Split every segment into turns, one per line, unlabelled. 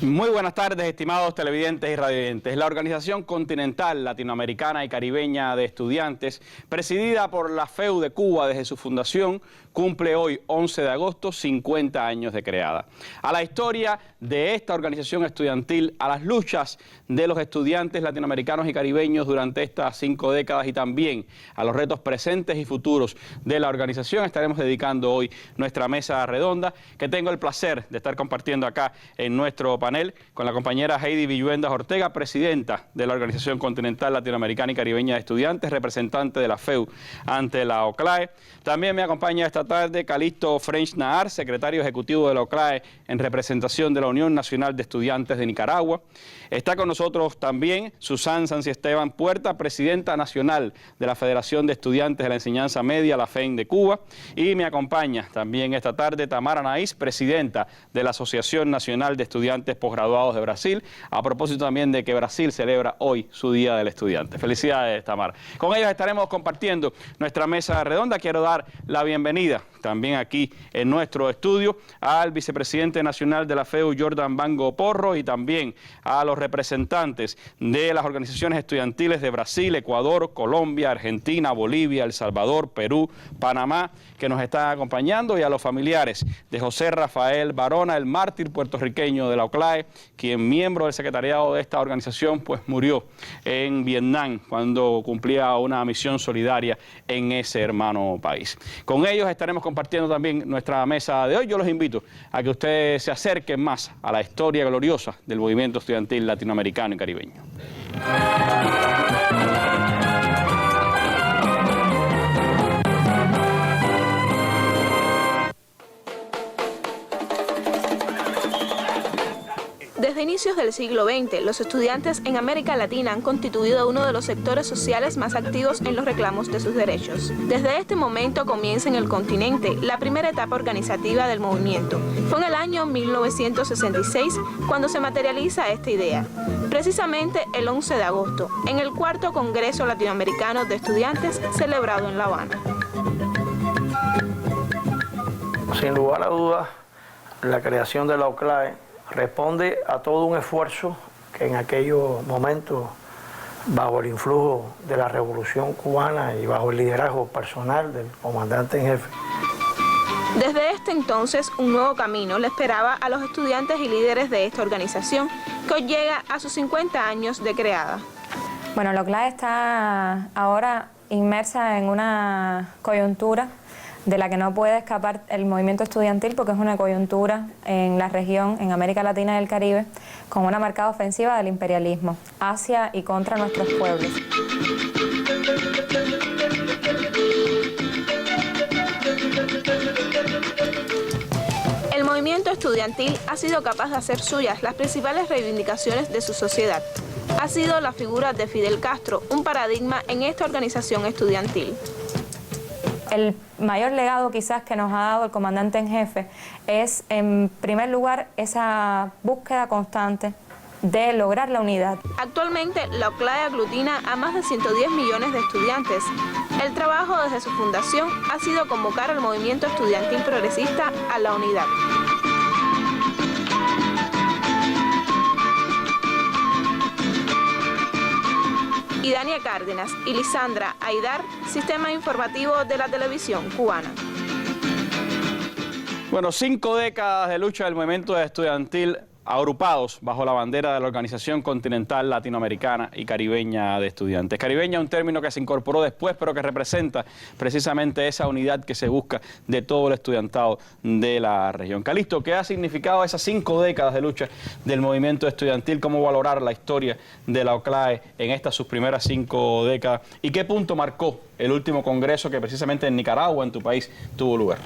Muy buenas tardes, estimados televidentes y radiovidentes. La Organización Continental Latinoamericana y Caribeña de Estudiantes, presidida por la FEU de Cuba desde su fundación, cumple hoy, 11 de agosto, 50 años de creada. A la historia de esta organización estudiantil, a las luchas de los estudiantes latinoamericanos y caribeños durante estas 5 décadas y también a los retos presentes y futuros de la organización, estaremos dedicando hoy nuestra mesa redonda, que tengo el placer de estar compartiendo acá en nuestro panel con la compañera Heidi Villuendas Ortega, presidenta de la Organización Continental Latinoamericana y Caribeña de Estudiantes, representante de la FEU ante la OCLAE. También me acompaña esta tarde Calixto French Nahar, secretario ejecutivo de la OCLAE en representación de la Unión Nacional de Estudiantes de Nicaragua. Está con nosotros también Susan Sanciesteban Puerta, presidenta nacional de la Federación de Estudiantes de la Enseñanza Media, la FEN de Cuba. Y me acompaña también esta tarde Tamara Naís, presidenta de la Asociación Nacional de Estudiantes Posgraduados de Brasil, a propósito también de que Brasil celebra hoy su Día del Estudiante. Felicidades, Tamara. Con ellos estaremos compartiendo nuestra mesa redonda. Quiero dar la bienvenida también aquí en nuestro estudio al vicepresidente nacional de la FEU, Jordan Bango Porro, y también a los representantes de las organizaciones estudiantiles de Brasil, Ecuador, Colombia, Argentina, Bolivia, El Salvador, Perú, Panamá, que nos están acompañando, y a los familiares de José Rafael Barona, el mártir puertorriqueño de la OCLAE, quien miembro del secretariado de esta organización, pues murió en Vietnam cuando cumplía una misión solidaria en ese hermano país. Con ellos estaremos compartiendo también nuestra mesa de hoy. Yo los invito a que ustedes se acerquen más a la historia gloriosa del movimiento estudiantil latinoamericano y caribeño.
Desde inicios del siglo XX, los estudiantes en América Latina han constituido uno de los sectores sociales más activos en los reclamos de sus derechos. Desde este momento comienza en el continente la primera etapa organizativa del movimiento. Fue en el año 1966 cuando se materializa esta idea, precisamente el 11 de agosto, en el 4º Congreso Latinoamericano de Estudiantes celebrado en La Habana.
Sin lugar a dudas, la creación de la OCLAE responde a todo un esfuerzo que en aquellos momentos, bajo el influjo de la Revolución Cubana y bajo el liderazgo personal del comandante en jefe.
Desde este entonces, un nuevo camino le esperaba a los estudiantes y líderes de esta organización, que hoy llega a sus 50 años de creada.
Bueno, la OCLAE está ahora inmersa en una coyuntura de la que no puede escapar el movimiento estudiantil, porque es una coyuntura en la región, en América Latina y el Caribe, con una marcada ofensiva del imperialismo hacia y contra nuestros pueblos.
El movimiento estudiantil ha sido capaz de hacer suyas las principales reivindicaciones de su sociedad. Ha sido la figura de Fidel Castro, un paradigma en esta organización estudiantil.
El mayor legado quizás que nos ha dado el comandante en jefe es, en primer lugar, esa búsqueda constante de lograr la unidad.
Actualmente, la OCLAE aglutina a más de 110 millones de estudiantes. El trabajo desde su fundación ha sido convocar al movimiento estudiantil progresista a la unidad. Y Dania Cárdenas y Lisandra Aidar, Sistema Informativo de la Televisión Cubana.
Bueno, 5 décadas de lucha del movimiento estudiantil agrupados bajo la bandera de la Organización Continental Latinoamericana y Caribeña de Estudiantes. Caribeña es un término que se incorporó después, pero que representa precisamente esa unidad que se busca de todo el estudiantado de la región. Calixto, ¿qué ha significado esas 5 décadas de lucha del movimiento estudiantil? ¿Cómo valorar la historia de la OCLAE en estas sus primeras 5 décadas? ¿Y qué punto marcó el último congreso que precisamente en Nicaragua, en tu país, tuvo lugar?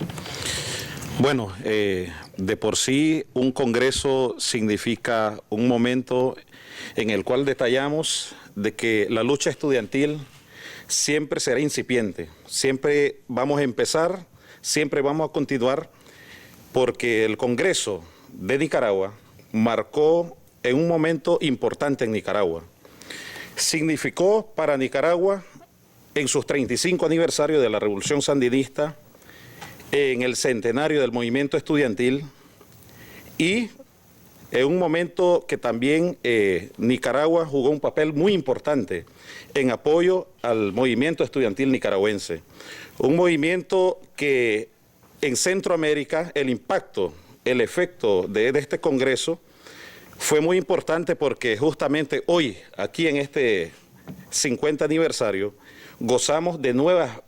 Bueno, de por sí un congreso significa un momento en el cual detallamos de que la lucha estudiantil siempre será incipiente, siempre vamos a empezar, siempre vamos a continuar, porque el Congreso de Nicaragua marcó en un momento importante en Nicaragua. Significó para Nicaragua, en sus 35 aniversarios de la Revolución Sandinista, en el centenario del movimiento estudiantil y en un momento que también Nicaragua jugó un papel muy importante en apoyo al movimiento estudiantil nicaragüense. Un movimiento que en Centroamérica el impacto, el efecto de este Congreso fue muy importante porque justamente hoy, aquí en este 50 aniversario, gozamos de nuevas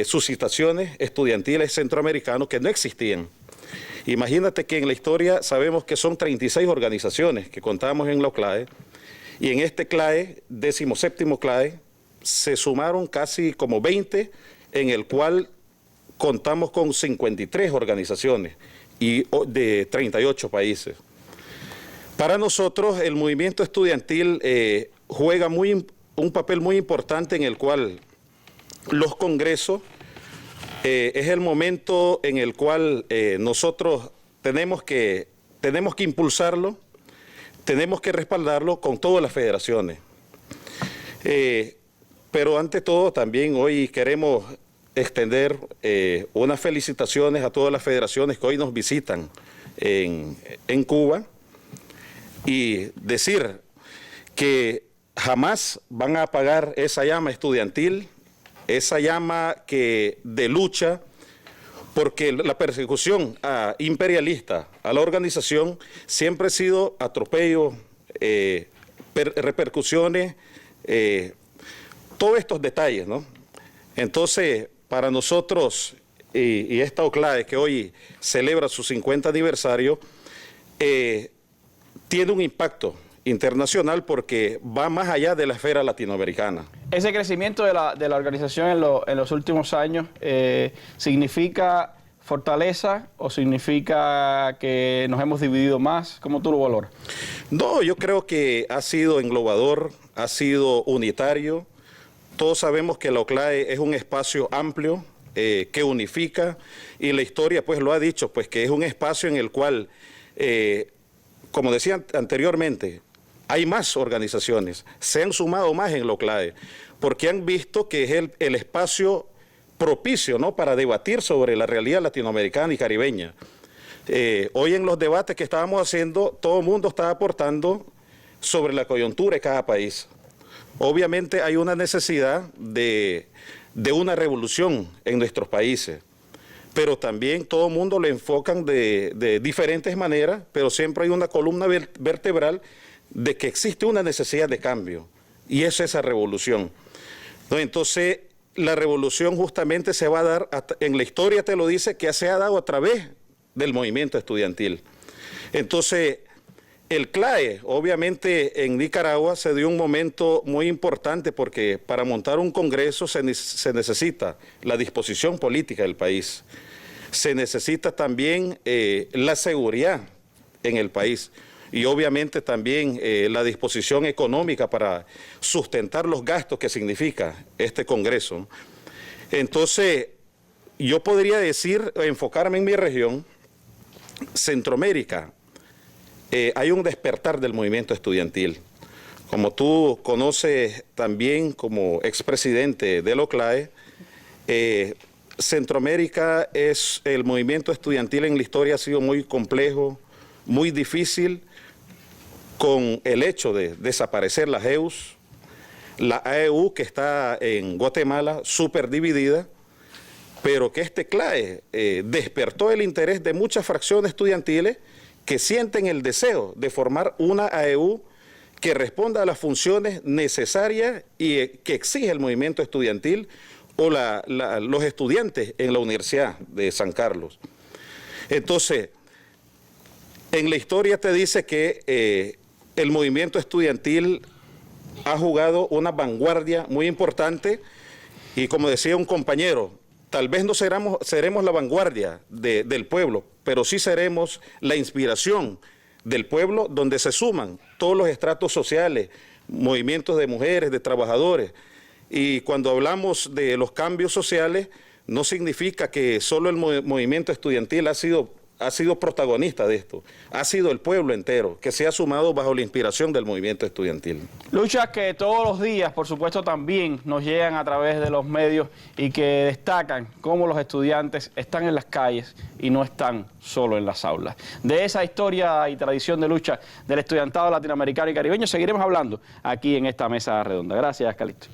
suscitaciones estudiantiles centroamericanos que no existían. Imagínate que en la historia sabemos que son 36 organizaciones que contamos en la OCLAE, y en este CLAE, 17º CLAE, se sumaron casi como 20, en el cual contamos con 53 organizaciones y de 38 países. Para nosotros el movimiento estudiantil juega un papel muy importante en el cual los congresos es el momento en el cual nosotros tenemos que impulsarlo, tenemos que respaldarlo con todas las federaciones. Pero ante todo también hoy queremos extender unas felicitaciones a todas las federaciones que hoy nos visitan en Cuba y decir que jamás van a apagar esa llama estudiantil, esa llama de lucha, porque la persecución imperialista a la organización siempre ha sido atropello, repercusiones, todos estos detalles, ¿no? Entonces, para nosotros, y esta OCLAE que hoy celebra su 50 aniversario, tiene un impacto internacional porque va más allá de la esfera latinoamericana.
Ese crecimiento de la organización en los últimos años ¿significa fortaleza o significa que nos hemos dividido más? ¿Cómo tú lo valoras?
No, yo creo que ha sido englobador, ha sido unitario. Todos sabemos que la OCLAE es un espacio amplio que unifica, y la historia pues lo ha dicho, pues que es un espacio en el cual, como decía anteriormente, hay más organizaciones, se han sumado más en la OCLAE, porque han visto que es el espacio propicio, ¿no?, para debatir sobre la realidad latinoamericana y caribeña. Hoy en los debates que estábamos haciendo, todo el mundo está aportando sobre la coyuntura de cada país. Obviamente hay una necesidad de una revolución en nuestros países, pero también todo el mundo lo enfocan de diferentes maneras, pero siempre hay una columna vertebral de que existe una necesidad de cambio, y es esa revolución. Entonces, la revolución justamente se va a dar, en la historia te lo dice, que se ha dado a través del movimiento estudiantil. Entonces, el CLAE, obviamente en Nicaragua se dio un momento muy importante porque para montar un congreso se necesita la disposición política del país, se necesita también la seguridad en el país, y obviamente también la disposición económica para sustentar los gastos que significa este Congreso. Entonces, yo podría decir, enfocarme en mi región, Centroamérica, hay un despertar del movimiento estudiantil. Como tú conoces también como expresidente de la OCLAE, Centroamérica es el movimiento estudiantil en la historia ha sido muy complejo, muy difícil, con el hecho de desaparecer las EUs, la AEU que está en Guatemala súper dividida, pero que este CLAE despertó el interés de muchas fracciones estudiantiles que sienten el deseo de formar una AEU que responda a las funciones necesarias y que exige el movimiento estudiantil o los estudiantes en la Universidad de San Carlos. Entonces, en la historia te dice que el movimiento estudiantil ha jugado una vanguardia muy importante, y como decía un compañero, tal vez no seremos la vanguardia del pueblo, pero sí seremos la inspiración del pueblo, donde se suman todos los estratos sociales, movimientos de mujeres, de trabajadores. Y cuando hablamos de los cambios sociales, no significa que solo el movimiento estudiantil ha sido ha sido protagonista de esto, ha sido el pueblo entero que se ha sumado bajo la inspiración del movimiento estudiantil.
Luchas que todos los días, por supuesto, también nos llegan a través de los medios y que destacan cómo los estudiantes están en las calles y no están solo en las aulas. De esa historia y tradición de lucha del estudiantado latinoamericano y caribeño seguiremos hablando aquí en esta mesa redonda. Gracias, Calixto.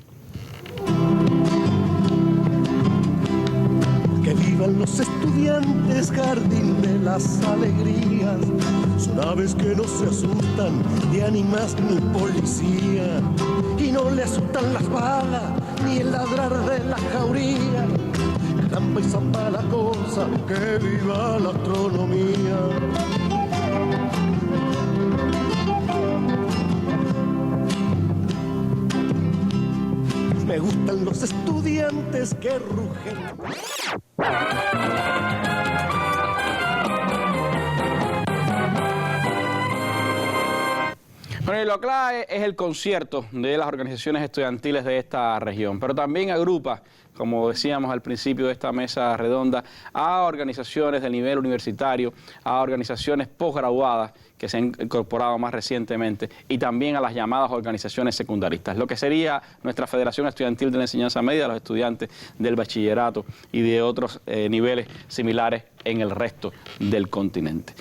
Que vivan los estudiantes, jardín de las alegrías. Son aves que no se asustan de ánimas ni policía. Y no le asustan las balas ni el ladrar de la jauría. Caramba y zamba la cosa, que viva la astronomía. Me gustan los estudiantes que rugen.
Bueno, y lo clave es el concierto de las organizaciones estudiantiles de esta región, pero también agrupa, como decíamos al principio de esta mesa redonda, a organizaciones del nivel universitario, a organizaciones posgraduadas que se han incorporado más recientemente y también a las llamadas organizaciones secundaristas, lo que sería nuestra Federación Estudiantil de la Enseñanza Media, los estudiantes del bachillerato y de otros niveles similares en el resto del continente.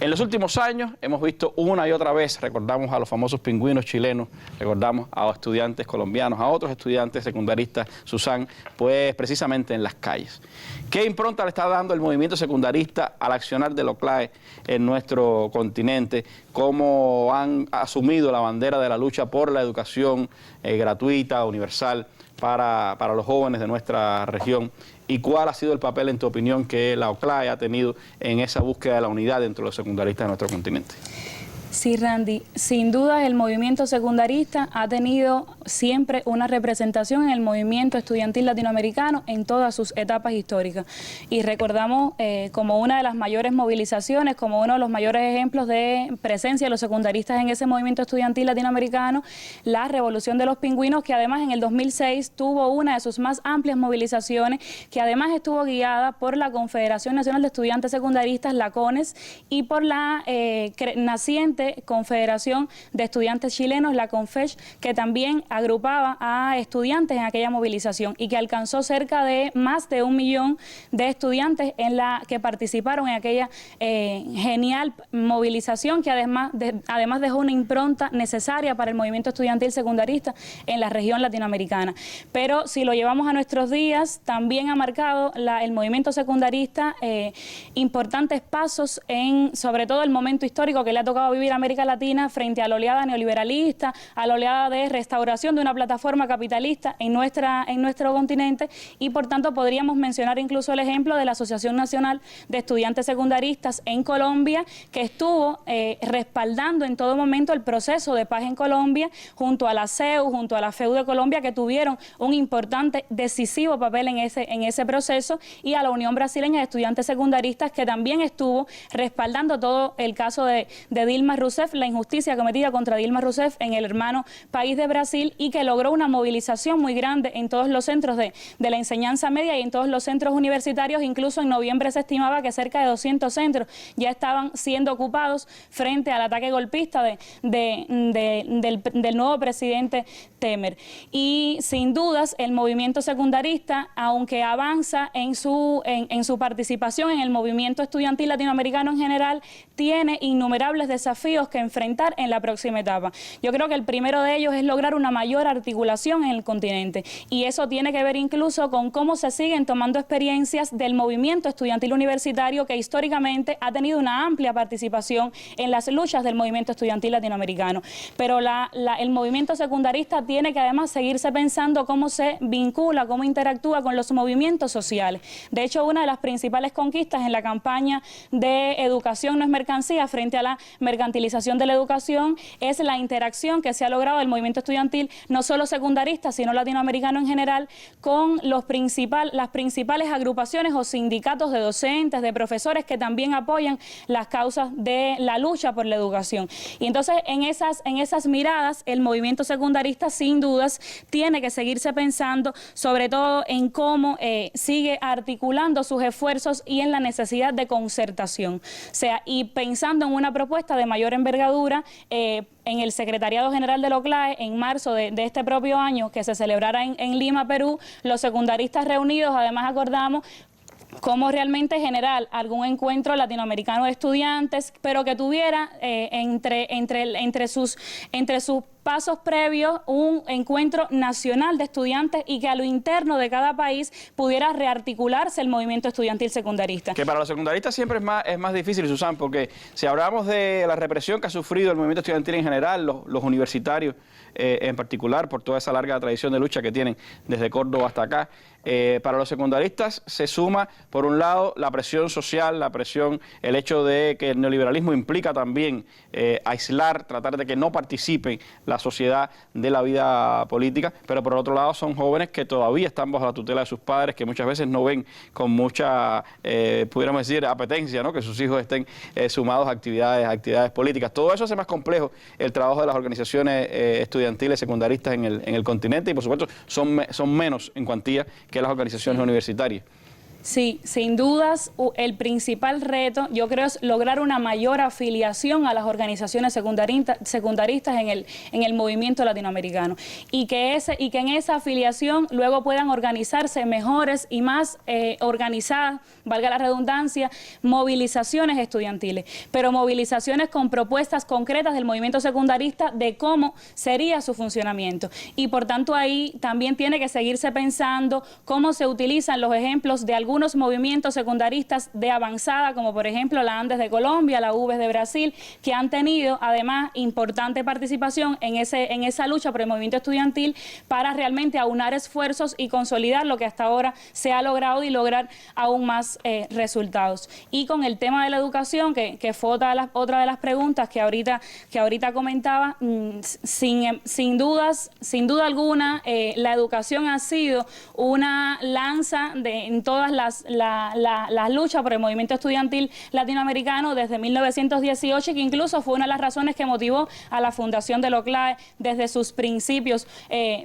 En los últimos años hemos visto una y otra vez, recordamos a los famosos pingüinos chilenos, recordamos a estudiantes colombianos, a otros estudiantes secundaristas, Susan, pues precisamente en las calles. ¿Qué impronta le está dando el movimiento secundarista al accionar de OCLAE en nuestro continente? ¿Cómo han asumido la bandera de la lucha por la educación gratuita, universal, para los jóvenes de nuestra región? ¿Y cuál ha sido el papel, en tu opinión, que la OCLAE ha tenido en esa búsqueda de la unidad entre los secundaristas de nuestro continente?
Sí, Randy, sin duda el movimiento secundarista ha tenido siempre una representación en el movimiento estudiantil latinoamericano en todas sus etapas históricas. Y recordamos como una de las mayores movilizaciones, como uno de los mayores ejemplos de presencia de los secundaristas en ese movimiento estudiantil latinoamericano, la Revolución de los Pingüinos, que además en el 2006 tuvo una de sus más amplias movilizaciones, que además estuvo guiada por la Confederación Nacional de Estudiantes Secundaristas, la CONES, y por la naciente Confederación de Estudiantes Chilenos, la CONFECH, que también agrupaba a estudiantes en aquella movilización y que alcanzó cerca de más de 1 millón de estudiantes que participaron en aquella genial movilización que además dejó una impronta necesaria para el movimiento estudiantil secundarista en la región latinoamericana. Pero si lo llevamos a nuestros días, también ha marcado el movimiento secundarista importantes pasos en, sobre todo, el momento histórico que le ha tocado vivir a América Latina frente a la oleada neoliberalista, a la oleada de restauración de una plataforma capitalista en nuestro continente, y por tanto podríamos mencionar incluso el ejemplo de la Asociación Nacional de Estudiantes Secundaristas en Colombia, que estuvo respaldando en todo momento el proceso de paz en Colombia, junto a la CEU, junto a la FEU de Colombia, que tuvieron un importante, decisivo papel en ese proceso, y a la Unión Brasileña de Estudiantes Secundaristas, que también estuvo respaldando todo el caso de Dilma Rousseff, la injusticia cometida contra Dilma Rousseff en el hermano país de Brasil, y que logró una movilización muy grande en todos los centros de la enseñanza media y en todos los centros universitarios. Incluso en noviembre se estimaba que cerca de 200 centros ya estaban siendo ocupados frente al ataque golpista del nuevo presidente Temer. Y sin dudas el movimiento secundarista, aunque avanza en su participación en el movimiento estudiantil latinoamericano en general, tiene innumerables desafíos que enfrentar en la próxima etapa. Yo creo que el primero de ellos es lograr una mayor articulación en el continente, y eso tiene que ver incluso con cómo se siguen tomando experiencias del movimiento estudiantil universitario, que históricamente ha tenido una amplia participación en las luchas del movimiento estudiantil latinoamericano. Pero el movimiento secundarista tiene que además seguirse pensando cómo se vincula, cómo interactúa con los movimientos sociales. De hecho, una de las principales conquistas en la campaña de educación no es mercancía frente a la mercantilización mercantilización de la educación es la interacción que se ha logrado del movimiento estudiantil, no solo secundarista, sino latinoamericano en general, con las principales agrupaciones o sindicatos de docentes, de profesores que también apoyan las causas de la lucha por la educación. Y entonces en esas miradas el movimiento secundarista sin dudas tiene que seguirse pensando sobre todo en cómo sigue articulando sus esfuerzos y en la necesidad de concertación. O sea, y pensando en una propuesta de mayor envergadura, en el Secretariado General de la OCLAE, en marzo de este propio año, que se celebrara en Lima, Perú, los secundaristas reunidos, además acordamos cómo realmente generar algún encuentro latinoamericano de estudiantes, pero que tuviera entre sus pasos previos un encuentro nacional de estudiantes y que a lo interno de cada país pudiera rearticularse el movimiento estudiantil secundarista.
Que para los secundaristas siempre es más difícil, Susan, porque si hablamos de la represión que ha sufrido el movimiento estudiantil en general, los universitarios en particular, por toda esa larga tradición de lucha que tienen desde Córdoba hasta acá, para los secundaristas se suma, por un lado, la presión social, el hecho de que el neoliberalismo implica también aislar, tratar de que no participen la sociedad de la vida política, pero por otro lado son jóvenes que todavía están bajo la tutela de sus padres, que muchas veces no ven con mucha, pudiéramos decir, apetencia, ¿no?, que sus hijos estén sumados a actividades políticas. Todo eso hace más complejo el trabajo de las organizaciones estudiantiles secundaristas en el continente y, por supuesto, son menos en cuantía que las organizaciones universitarias.
Sí, sin dudas, el principal reto, yo creo, es lograr una mayor afiliación a las organizaciones secundaristas en el movimiento latinoamericano y que en esa afiliación luego puedan organizarse mejores y más organizadas, valga la redundancia, movilizaciones estudiantiles, pero movilizaciones con propuestas concretas del movimiento secundarista de cómo sería su funcionamiento. Y por tanto ahí también tiene que seguirse pensando cómo se utilizan los ejemplos de algunos movimientos secundaristas de avanzada, como por ejemplo la Andes de Colombia, la UBES de Brasil, que han tenido además importante participación en esa lucha por el movimiento estudiantil para realmente aunar esfuerzos y consolidar lo que hasta ahora se ha logrado y lograr aún más resultados. Y con el tema de la educación, que fue otra de las preguntas que ahorita comentaba, sin duda alguna, la educación ha sido una lanza en todas las luchas por el movimiento estudiantil latinoamericano desde 1918, que incluso fue una de las razones que motivó a la fundación de la OCLAE desde sus principios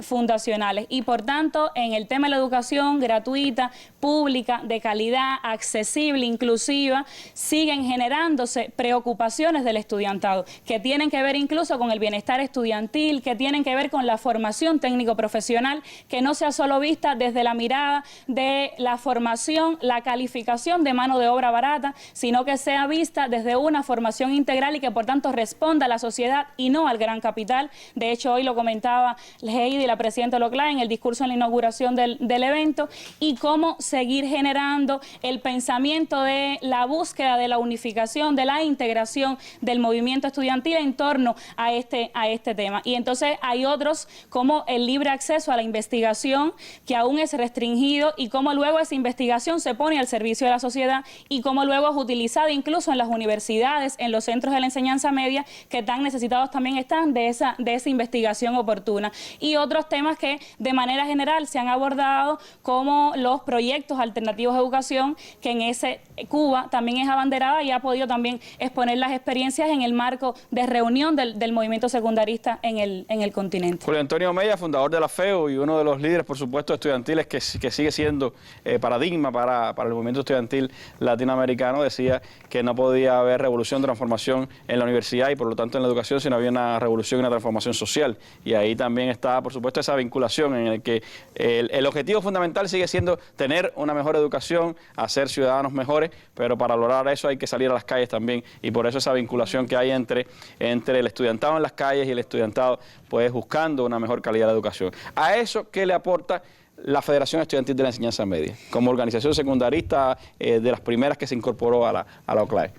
fundacionales. Y por tanto, en el tema de la educación gratuita, pública, de calidad, accesible, inclusiva, siguen generándose preocupaciones del estudiantado, que tienen que ver incluso con el bienestar estudiantil, que tienen que ver con la formación técnico-profesional, que no sea solo vista desde la mirada de la formación, la calificación de mano de obra barata, sino que sea vista desde una formación integral y que por tanto responda a la sociedad y no al gran capital. De hecho, hoy lo comentaba Heidi, la presidenta de la OCLAE, en el discurso en la inauguración del evento, y cómo seguir generando el pensamiento de la búsqueda de la unificación, de la integración del movimiento estudiantil en torno a este tema. Y entonces hay otros como el libre acceso a la investigación, que aún es restringido, y cómo luego esa investigación se pone al servicio de la sociedad y cómo luego es utilizada incluso en las universidades, en los centros de la enseñanza media, que tan necesitados también están de esa investigación oportuna. Y otros temas que de manera general se han abordado, como los proyectos alternativos de educación, que en ese Cuba también es abanderada y ha podido también exponer las experiencias en el marco de reunión del movimiento secundarista en el continente.
Julio Antonio Mella, fundador de la FEU y uno de los líderes, por supuesto, estudiantiles que sigue siendo paradigma para el movimiento estudiantil latinoamericano, decía que no podía haber revolución, transformación en la universidad y por lo tanto en la educación si no había una revolución y una transformación social. Y ahí también está, por supuesto, esa vinculación en el que el objetivo fundamental sigue siendo tener una mejor educación, hacer ciudadanos mejores, pero para lograr eso hay que salir a las calles también, y por eso esa vinculación que hay entre el estudiantado en las calles y el estudiantado pues buscando una mejor calidad de educación. A eso, ¿qué le aporta la Federación Estudiantil de la Enseñanza Media, como organización secundarista de las primeras que se incorporó a la OCLAE?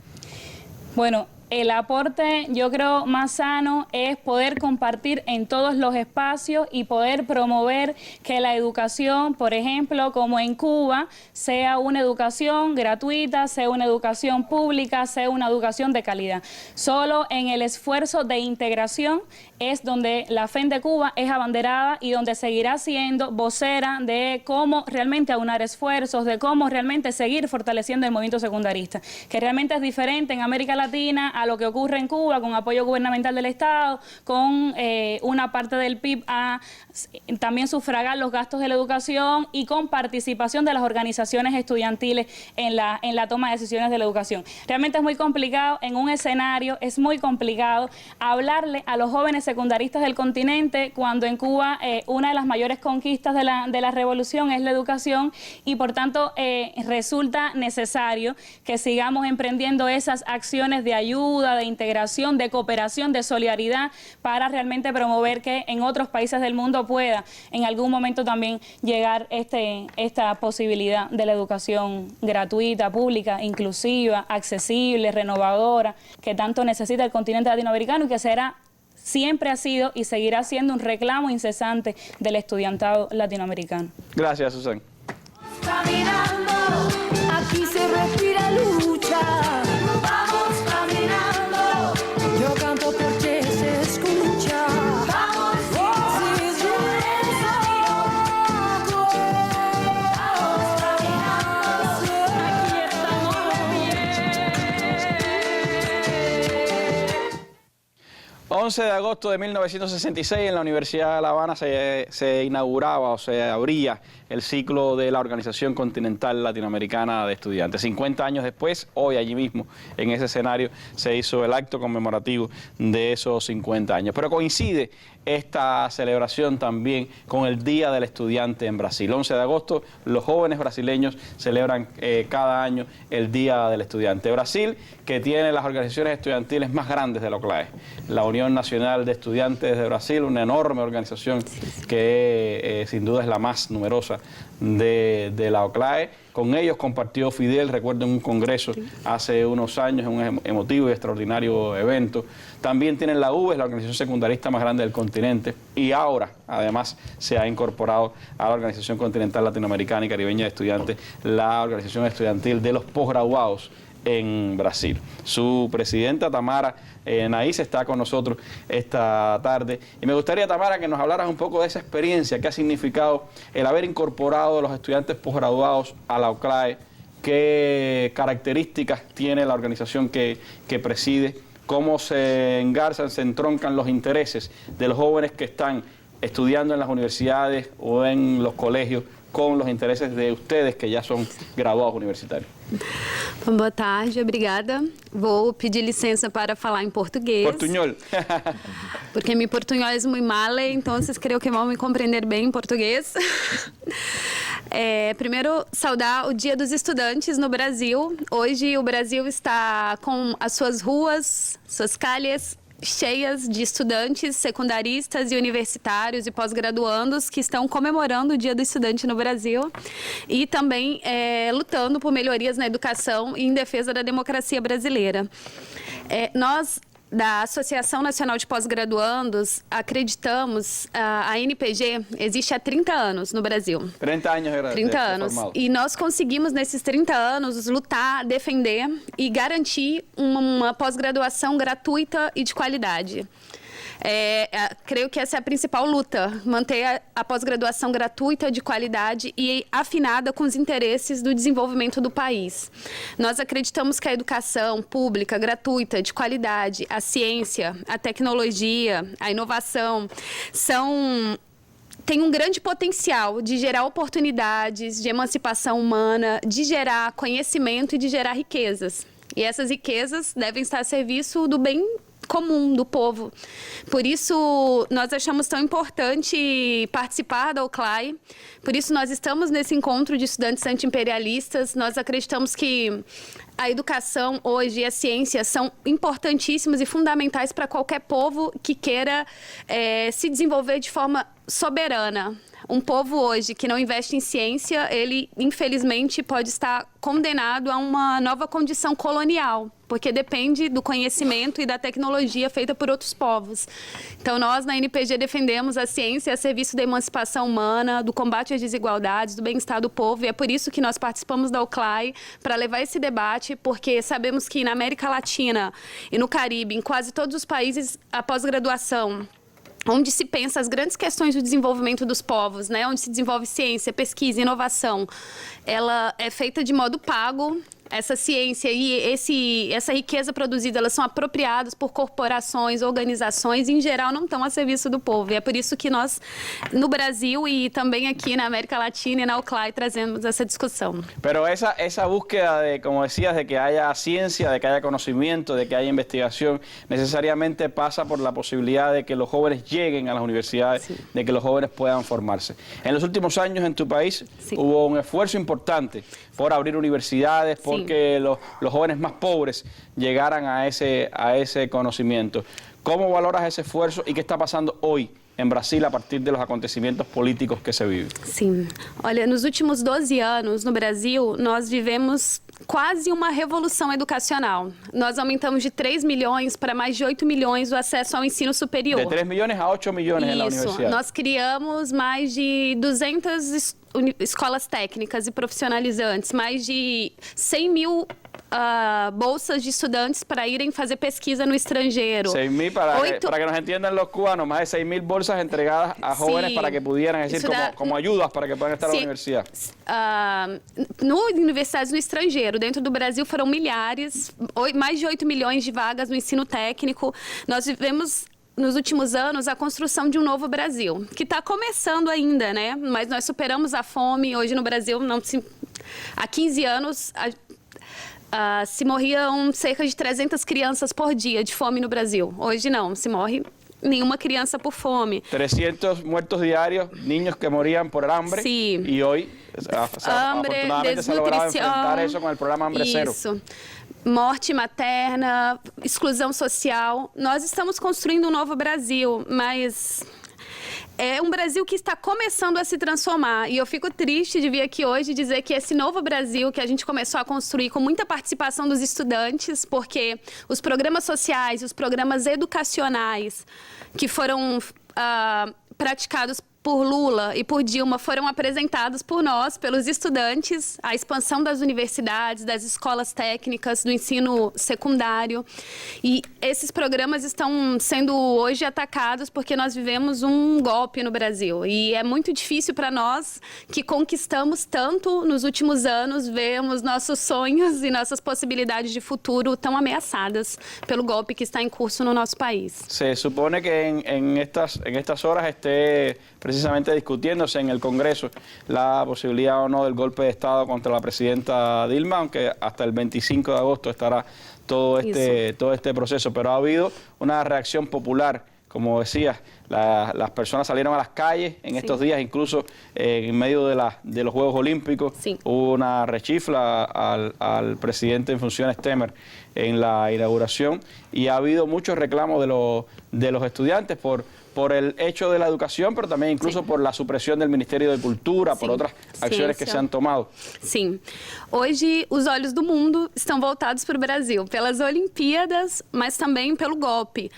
Bueno, el aporte, yo creo, más sano es poder compartir en todos los espacios y poder promover que la educación, por ejemplo, como en Cuba, sea una educación gratuita, sea una educación pública, sea una educación de calidad. Solo en el esfuerzo de integración es donde la FEN de Cuba es abanderada y donde seguirá siendo vocera de cómo realmente aunar esfuerzos, de cómo realmente seguir fortaleciendo el movimiento secundarista, que realmente es diferente en América Latina a lo que ocurre en Cuba, con apoyo gubernamental del Estado, con una parte del PIB a también sufragar los gastos de la educación y con participación de las organizaciones estudiantiles en la toma de decisiones de la educación. Realmente es muy complicado en un escenario, es muy complicado hablarle a los jóvenes secundaristas del continente cuando en Cuba una de las mayores conquistas de la revolución es la educación y por tanto resulta necesario que sigamos emprendiendo esas acciones de ayuda, de integración, de cooperación, de solidaridad para realmente promover que en otros países del mundo pueda en algún momento también llegar esta posibilidad de la educación gratuita, pública, inclusiva, accesible, renovadora, que tanto necesita el continente latinoamericano y que siempre ha sido y seguirá siendo un reclamo incesante del estudiantado latinoamericano.
Gracias, Susan.
Caminando, aquí se respira lucha. Vamos caminando, yo canto porque se escucha. Vamos, si yo vamos caminando, aquí estamos bien.
11 de agosto de 1966 en la Universidad de La Habana se inauguraba o se abría el ciclo de la Organización Continental Latinoamericana de Estudiantes. 50 años después, hoy allí mismo, en ese escenario, se hizo el acto conmemorativo de esos 50 años. Pero coincide esta celebración también con el Día del Estudiante en Brasil. 11 de agosto, los jóvenes brasileños celebran cada año el Día del Estudiante. Brasil, que tiene las organizaciones estudiantiles más grandes de la OCLAE, la Unión Nacional de Estudiantes de Brasil, una enorme organización que sin duda es la más numerosa de la OCLAE. Con ellos compartió Fidel, recuerdo, en un congreso hace unos años, en un emotivo y extraordinario evento. También tienen la UBE, la organización secundarista más grande del continente, y ahora, además, se ha incorporado a la Organización Continental Latinoamericana y Caribeña de Estudiantes, la organización estudiantil de los posgraduados en Brasil. Su presidenta, Tamara Naís, está con nosotros esta tarde. Y me gustaría, Tamara, que nos hablaras un poco de esa experiencia, qué ha significado el haber incorporado a los estudiantes posgraduados a la OCLAE, qué características tiene la organización que preside, cómo se engarzan, se entroncan los intereses de los jóvenes que están estudiando en las universidades o en los colegios com os interesses de ustedes que já são graduados universitários.
Boa tarde, obrigada. Vou pedir licença para falar em português.
Portunhol.
Porque mi portunhol é muito malo, então creio que vão me compreender bem em português. Primeiro, saudar o Dia dos Estudantes no Brasil. Hoje o Brasil está com as suas ruas, suas calles cheias de estudantes secundaristas e universitários e pós-graduandos que estão comemorando o Dia do Estudante no Brasil e também lutando por melhorias na educação e em defesa da democracia brasileira. Nós, da Associação Nacional de Pós-Graduandos, acreditamos, a NPG existe há 30 anos no Brasil.
30 anos.
30 anos. E nós conseguimos, nesses 30 anos, lutar, defender e garantir uma pós-graduação gratuita e de qualidade. Creio que essa é a principal luta, manter a pós-graduação gratuita, de qualidade e afinada com os interesses do desenvolvimento do país. Nós acreditamos que a educação pública, gratuita, de qualidade, a ciência, a tecnologia, a inovação tem um grande potencial de gerar oportunidades, de emancipação humana, de gerar conhecimento e de gerar riquezas. E essas riquezas devem estar a serviço do bem comum do povo. Por isso, nós achamos tão importante participar da OCLAE, por isso nós estamos nesse encontro de estudantes anti-imperialistas. Nós acreditamos que a educação hoje e a ciência são importantíssimos e fundamentais para qualquer povo que queira se desenvolver de forma soberana. Um povo hoje que não investe em ciência, ele infelizmente pode estar condenado a uma nova condição colonial, porque depende do conhecimento e da tecnologia feita por outros povos. Então nós na NPG defendemos a ciência a serviço da emancipação humana, do combate às desigualdades, do bem-estar do povo, e é por isso que nós participamos da UCLAI, para levar esse debate, porque sabemos que na América Latina e no Caribe, em quase todos os países, a pós-graduação, onde se pensa as grandes questões do desenvolvimento dos povos, né? Onde se desenvolve ciência, pesquisa, inovação, ela é feita de modo pago. Essa ciência e essa riqueza produzida, elas são apropriadas por corporações, organizações, e em geral não estão a serviço do povo. E é por isso que nós, no Brasil e também aqui na América Latina e na UCLAI, trazemos essa discussão.
Pero esa búsqueda de, como decías, de que haya ciencia, de que haya conocimiento, de que haya investigación, necesariamente pasa por la posibilidad de que los jóvenes lleguen a las universidades, sí, de que los jóvenes puedan formarse. En los últimos años en tu país, sí, hubo un esfuerzo importante por abrir universidades, porque los jóvenes más pobres llegaran a ese conocimiento. ¿Cómo valoras ese esfuerzo y qué está pasando hoy em Brasil a partir dos acontecimentos políticos que se vivem?
Sim. Olha, nos últimos 12 anos no Brasil, nós vivemos quase uma revolução educacional. Nós aumentamos de 3 milhões para mais de 8 milhões o acesso ao ensino superior.
De 3 milhões a 8 milhões na universidade.
Nós criamos mais de 200 escolas técnicas e profissionalizantes, mais de 100 mil bolsas de estudantes para irem fazer pesquisa no estrangeiro.
6.000, para que nos entiendan los cubanos, más de 6.000 bolsas entregadas a jóvenes para que pudieran, es decir, como ayudas para que puedan estar en la universidad.
Universidades no estrangeiro, dentro do Brasil foram milhares, mais de 8 milhões de vagas no ensino técnico. Nós vivemos nos últimos anos a construção de um novo Brasil, que está começando ainda, né? Mas nós superamos a fome. Hoje no Brasil, há 15 anos, se morriam cerca de 300 crianças por dia de fome no Brasil. Hoje não, se morre nenhuma criança por fome.
300 muertos diarios, niños que morían por hambre.
Sí.
Y hoy, afortunadamente, se ha logrado enfrentar eso con el programa Hambre Cero.
Isso. Morte materna, exclusão social. Nós estamos construindo um novo Brasil, mas é um Brasil que está começando a se transformar. E eu fico triste de vir aqui hoje dizer que esse novo Brasil que a gente começou a construir com muita participação dos estudantes, porque os programas sociais, os programas educacionais que foram praticados por Lula e por Dilma foram apresentados por nós, pelos estudantes, a expansão das universidades, das escolas técnicas, do ensino secundário. E esses programas estão sendo hoje atacados porque nós vivemos um golpe no Brasil. E é muito difícil para nós, que conquistamos tanto nos últimos anos, vemos nossos sonhos e nossas possibilidades de futuro tão ameaçadas pelo golpe que está em curso no nosso país.
Se supone que en estas horas esté precisamente discutiéndose en el Congreso la posibilidad o no del golpe de Estado contra la presidenta Dilma, aunque hasta el 25 de agosto estará todo este proceso. Pero ha habido una reacción popular, como decías, las personas salieron a las calles en estos días, incluso en medio de los Juegos Olímpicos. Hubo una rechifla al presidente en funciones Temer en la inauguración, y ha habido muchos reclamos de los estudiantes por el hecho de la educación, pero también incluso por la supresión del Ministerio de Cultura, por outras ações que se han tomado.
Sim. Hoje, os olhos do mundo estão voltados para o Brasil, pelas Olimpíadas, mas também pelo golpe.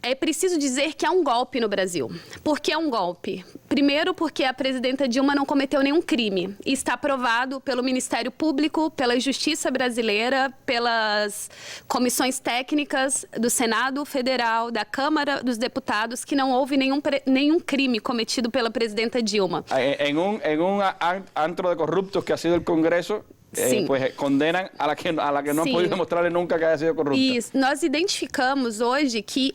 É preciso dizer que há um golpe no Brasil. Por que é um golpe? Primeiro, porque a presidenta Dilma não cometeu nenhum crime. E está provado pelo Ministério Público, pela Justiça Brasileira, pelas comissões técnicas do Senado Federal, da Câmara dos Deputados, que não houve nenhum crime cometido pela presidenta Dilma.
En un antro de corruptos que ha sido el Congreso, pues condenan a la que no han podido demostrarle nunca que haya sido corrupta.
Isso. Nós identificamos hoje que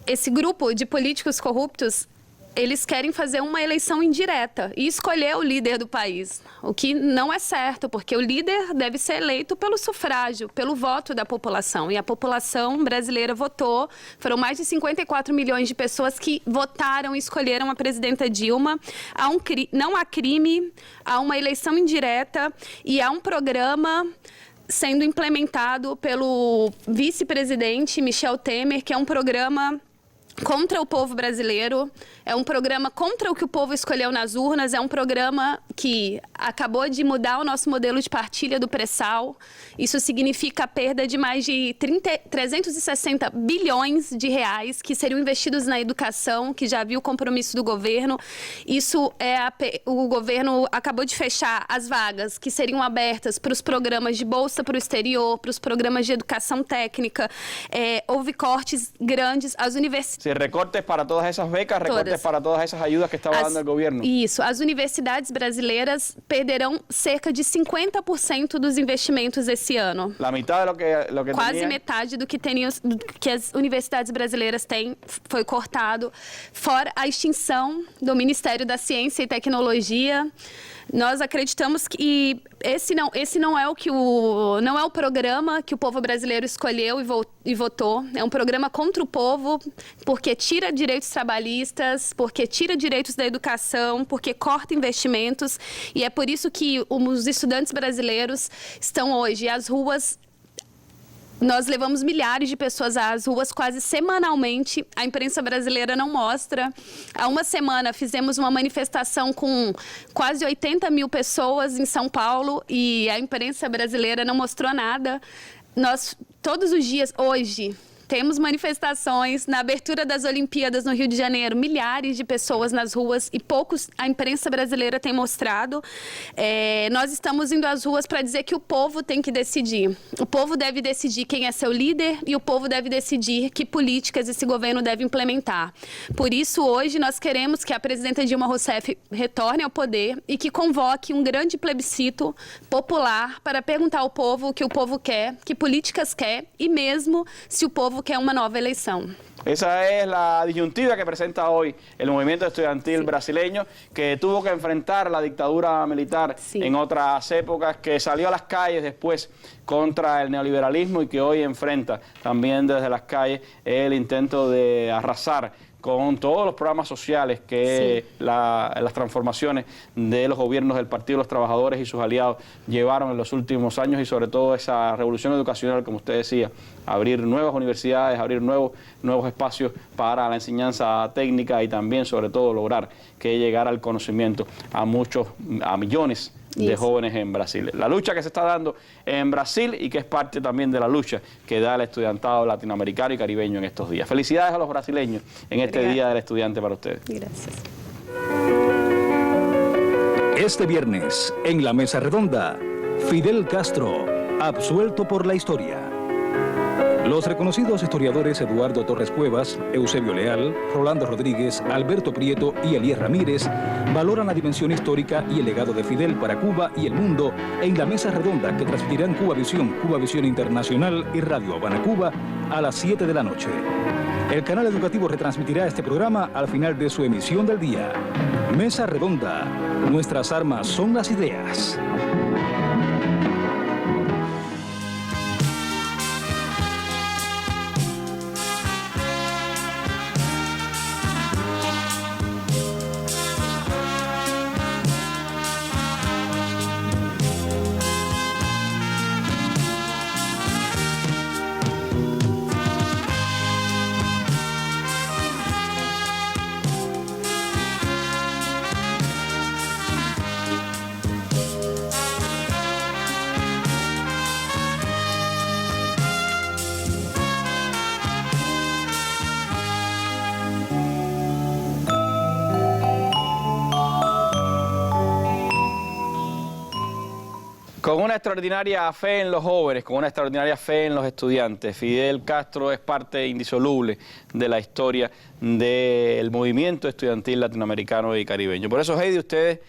esse grupo de políticos corruptos, eles querem fazer uma eleição indireta e escolher o líder do país, o que não é certo, porque o líder deve ser eleito pelo sufrágio, pelo voto da população. E a população brasileira votou, foram mais de 54 milhões de pessoas que votaram e escolheram a presidenta Dilma. Não há crime, há uma eleição indireta e há um programa sendo implementado pelo vice-presidente Michel Temer, que é um programa contra o povo brasileiro, é um programa contra o que o povo escolheu nas urnas, é um programa que acabou de mudar o nosso modelo de partilha do pré-sal. Isso significa a perda de mais de 360 bilhões de reais que seriam investidos na educação, que já havia o compromisso do governo. Isso o governo acabou de fechar as vagas que seriam abertas para os programas de bolsa para o exterior, para os programas de educação técnica. Houve cortes grandes, as universidades...
Recortes para todas essas becas, recortes para todas essas ayudas que estava dando o governo.
Isso, as universidades brasileiras perderão cerca de 50% dos investimentos esse ano.
La mitad de lo que
Quase
tenía.
metade do que as universidades brasileiras têm foi cortado, fora a extinção do Ministério da Ciência e Tecnologia. Nós acreditamos que esse não é o programa que o povo brasileiro escolheu e votou. É um programa contra o povo, porque tira direitos trabalhistas, porque tira direitos da educação, porque corta investimentos. E é por isso que os estudantes brasileiros estão hoje às ruas. Nós levamos milhares de pessoas às ruas quase semanalmente. A imprensa brasileira não mostra. Há uma semana fizemos uma manifestação com quase 80 mil pessoas em São Paulo e a imprensa brasileira não mostrou nada. Nós, todos os dias, hoje... Temos manifestações na abertura das Olimpíadas no Rio de Janeiro, milhares de pessoas nas ruas e poucos a imprensa brasileira tem mostrado. Nós estamos indo às ruas para dizer que o povo tem que decidir. O povo deve decidir quem é seu líder e o povo deve decidir que políticas esse governo deve implementar. Por isso, hoje, nós queremos que a presidenta Dilma Rousseff retorne ao poder e que convoque um grande plebiscito popular para perguntar ao povo o que o povo quer, que políticas quer e mesmo se o povo quer uma nova eleição.
Esa es la disyuntiva que presenta hoy el movimiento estudiantil brasileño, que tuvo que enfrentar la dictadura militar en otras épocas, que salió a las calles después contra el neoliberalismo y que hoy enfrenta también desde las calles el intento de arrasar con todos los programas sociales que las transformaciones de los gobiernos del Partido de los Trabajadores y sus aliados llevaron en los últimos años, y sobre todo esa revolución educacional, como usted decía, abrir nuevas universidades, abrir nuevos espacios para la enseñanza técnica y también, sobre todo, lograr que llegara el conocimiento a millones de jóvenes en Brasil. La lucha que se está dando en Brasil y que es parte también de la lucha que da el estudiantado latinoamericano y caribeño en estos días. Felicidades a los brasileños en este Día del Estudiante para ustedes.
Gracias.
Este viernes, en la Mesa Redonda, Fidel Castro, absuelto por la historia. Los reconocidos historiadores Eduardo Torres Cuevas, Eusebio Leal, Rolando Rodríguez, Alberto Prieto y Elías Ramírez valoran la dimensión histórica y el legado de Fidel para Cuba y el mundo en la Mesa Redonda que transmitirán Cuba Visión Internacional y Radio Habana Cuba a las 7 de la noche. El canal educativo retransmitirá este programa al final de su emisión del día. Mesa Redonda, nuestras armas son las ideas.
Con una extraordinaria fe en los jóvenes, con una extraordinaria fe en los estudiantes, Fidel Castro es parte indisoluble de la historia del movimiento estudiantil latinoamericano y caribeño. Por eso, Heidi, ustedes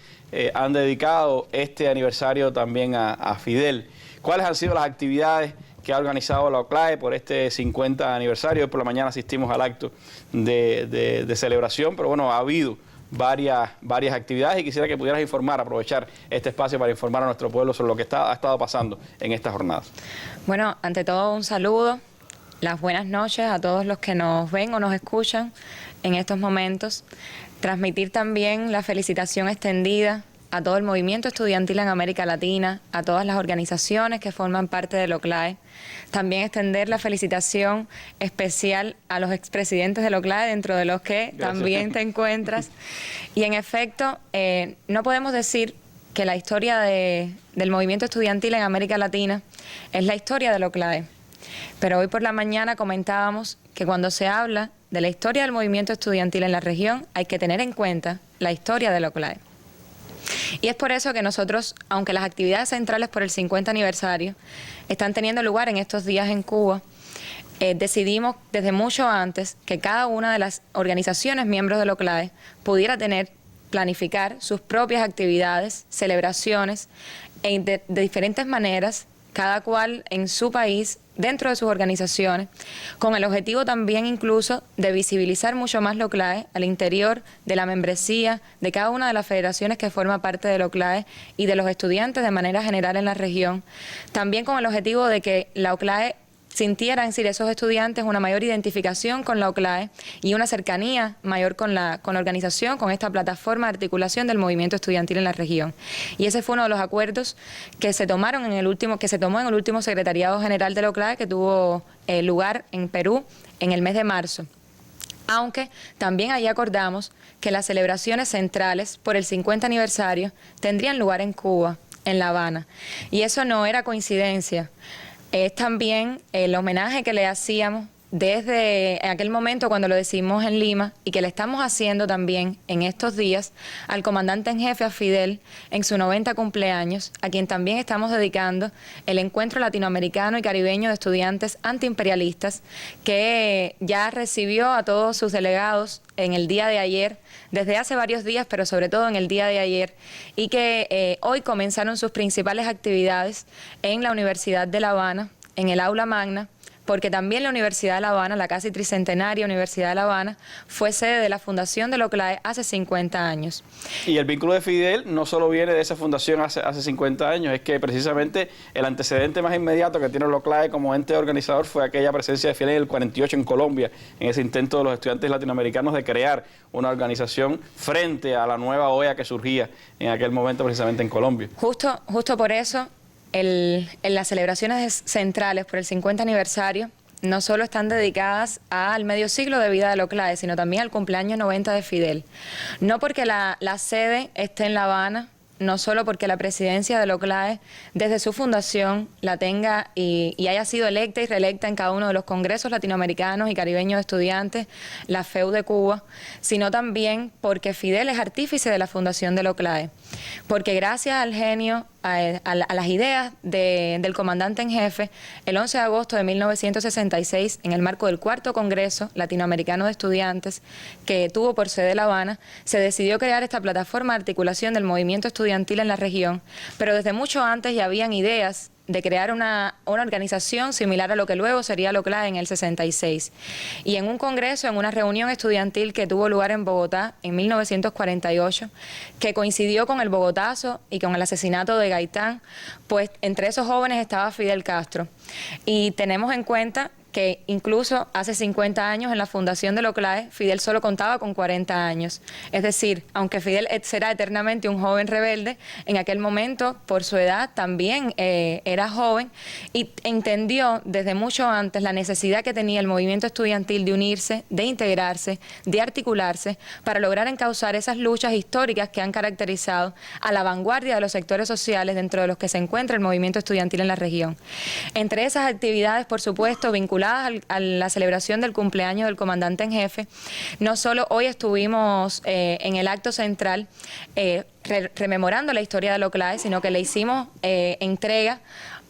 han dedicado este aniversario también a Fidel. ¿Cuáles han sido las actividades que ha organizado la OCLAE por este 50 aniversario? Hoy por la mañana asistimos al acto de celebración, pero bueno, ha habido varias actividades y quisiera que pudieras aprovechar este espacio para informar a nuestro pueblo sobre lo que ha estado pasando en estas jornadas.
Bueno, ante todo un saludo, las buenas noches a todos los que nos ven o nos escuchan en estos momentos. Transmitir también la felicitación extendida a todo el movimiento estudiantil en América Latina, a todas las organizaciones que forman parte del OCLAE. También extender la felicitación especial a los expresidentes del OCLAE, dentro de los que también te encuentras. Y en efecto, no podemos decir que la historia del movimiento estudiantil en América Latina es la historia del OCLAE. Pero hoy por la mañana comentábamos que cuando se habla de la historia del movimiento estudiantil en la región, hay que tener en cuenta la historia del OCLAE. Y es por eso que nosotros, aunque las actividades centrales por el 50 aniversario están teniendo lugar en estos días en Cuba, decidimos desde mucho antes que cada una de las organizaciones miembros del OCLAE pudiera planificar sus propias actividades, celebraciones, de diferentes maneras, cada cual en su país, dentro de sus organizaciones, con el objetivo también incluso de visibilizar mucho más la OCLAE al interior de la membresía de cada una de las federaciones que forma parte de la OCLAE y de los estudiantes de manera general en la región, también con el objetivo de que la OCLAE sintieran, es decir, esos estudiantes, una mayor identificación con la OCLAE y una cercanía mayor con la organización, con esta plataforma de articulación del movimiento estudiantil en la región. Y ese fue uno de los acuerdos que se tomaron que se tomó en el último secretariado general de la OCLAE, que tuvo lugar en Perú en el mes de marzo. Aunque también ahí acordamos que las celebraciones centrales por el 50 aniversario tendrían lugar en Cuba, en La Habana. Y eso no era coincidencia. Es también el homenaje que le hacíamos desde aquel momento cuando lo decidimos en Lima y que le estamos haciendo también en estos días al comandante en jefe, a Fidel, en su 90 cumpleaños, a quien también estamos dedicando el Encuentro Latinoamericano y Caribeño de Estudiantes Antiimperialistas, que ya recibió a todos sus delegados en el día de ayer, desde hace varios días, pero sobre todo en el día de ayer, y que hoy comenzaron sus principales actividades en la Universidad de La Habana, en el aula magna, porque también la Universidad de La Habana, la casi tricentenaria Universidad de La Habana, fue sede de la fundación de la OCLAE hace 50 años.
Y el vínculo de Fidel no solo viene de esa fundación hace 50 años, es que precisamente el antecedente más inmediato que tiene la OCLAE como ente organizador fue aquella presencia de Fidel en el 48 en Colombia, en ese intento de los estudiantes latinoamericanos de crear una organización frente a la nueva OEA que surgía en aquel momento precisamente en Colombia.
Justo por eso, en las celebraciones centrales por el 50 aniversario no solo están dedicadas al medio siglo de vida de la OCLAE, sino también al cumpleaños 90 de Fidel. No porque la sede esté en La Habana, no solo porque la presidencia de la OCLAE desde su fundación la tenga y haya sido electa y reelecta en cada uno de los congresos latinoamericanos y caribeños de estudiantes, la FEU de Cuba, sino también porque Fidel es artífice de la fundación de la OCLAE. Porque gracias al genio, a las ideas del comandante en jefe, el 11 de agosto de 1966, en el marco del cuarto Congreso Latinoamericano de Estudiantes, que tuvo por sede La Habana, se decidió crear esta plataforma de articulación del movimiento estudiantil en la región, pero desde mucho antes ya habían ideas de crear una organización similar a lo que luego sería la OCLAE en el 66. Y en un congreso, en una reunión estudiantil que tuvo lugar en Bogotá en 1948, que coincidió con el Bogotazo y con el asesinato de Gaitán, pues entre esos jóvenes estaba Fidel Castro. Y tenemos en cuenta que incluso hace 50 años en la fundación de la OCLAE, Fidel solo contaba con 40 años. Es decir, aunque Fidel será eternamente un joven rebelde, en aquel momento, por su edad, también era joven y entendió desde mucho antes la necesidad que tenía el movimiento estudiantil de unirse, de integrarse, de articularse, para lograr encauzar esas luchas históricas que han caracterizado a la vanguardia de los sectores sociales dentro de los que se encuentra el movimiento estudiantil en la región. Entre esas actividades, por supuesto, vinculadas a la celebración del cumpleaños del comandante en jefe, no solo hoy estuvimos en el acto central rememorando la historia de la OCLAE, sino que le hicimos entrega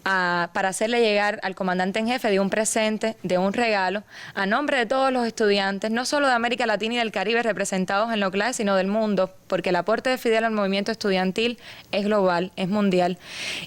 para hacerle llegar al comandante en jefe de un presente, de un regalo, a nombre de todos los estudiantes, no solo de América Latina y del Caribe representados en la OCLAE, sino del mundo, porque el aporte de Fidel al movimiento estudiantil es global, es mundial.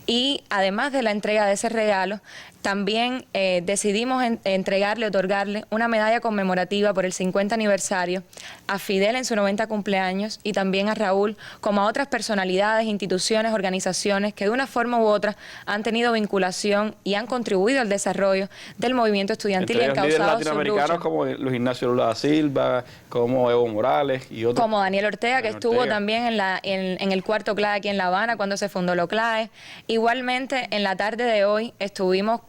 Y además de la entrega de ese regalo, también decidimos entregarle, otorgarle una medalla conmemorativa por el 50 aniversario a Fidel en su 90 cumpleaños y también a Raúl, como a otras personalidades, instituciones, organizaciones que de una forma u otra han tenido vinculación y han contribuido al desarrollo del movimiento estudiantil y
Entre ellos líderes
encauzado sus
latinoamericanos
luchas.
como Luis Ignacio Lula da Silva, como Evo Morales y otros.
Como Daniel Ortega, que
Daniel
estuvo
Ortega.
también en el cuarto CLAE aquí en La Habana cuando se fundó lo CLAE. Igualmente, en la tarde de hoy estuvimos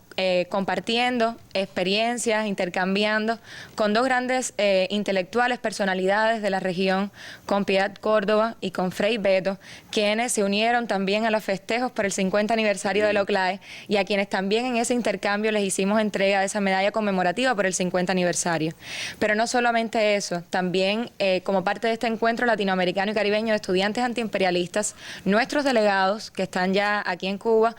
compartiendo experiencias, intercambiando con dos grandes intelectuales, personalidades de la región, con Piedad Córdoba y con Frei Beto, quienes se unieron también a los festejos por el 50 aniversario de lo CLAE y a quienes también en ese intercambio les hicimos entrega de esa medalla conmemorativa por el 50 aniversario. Pero no solamente eso, también como parte de este encuentro latinoamericano y caribeño de estudiantes antiimperialistas, nuestros delegados que están ya aquí en Cuba,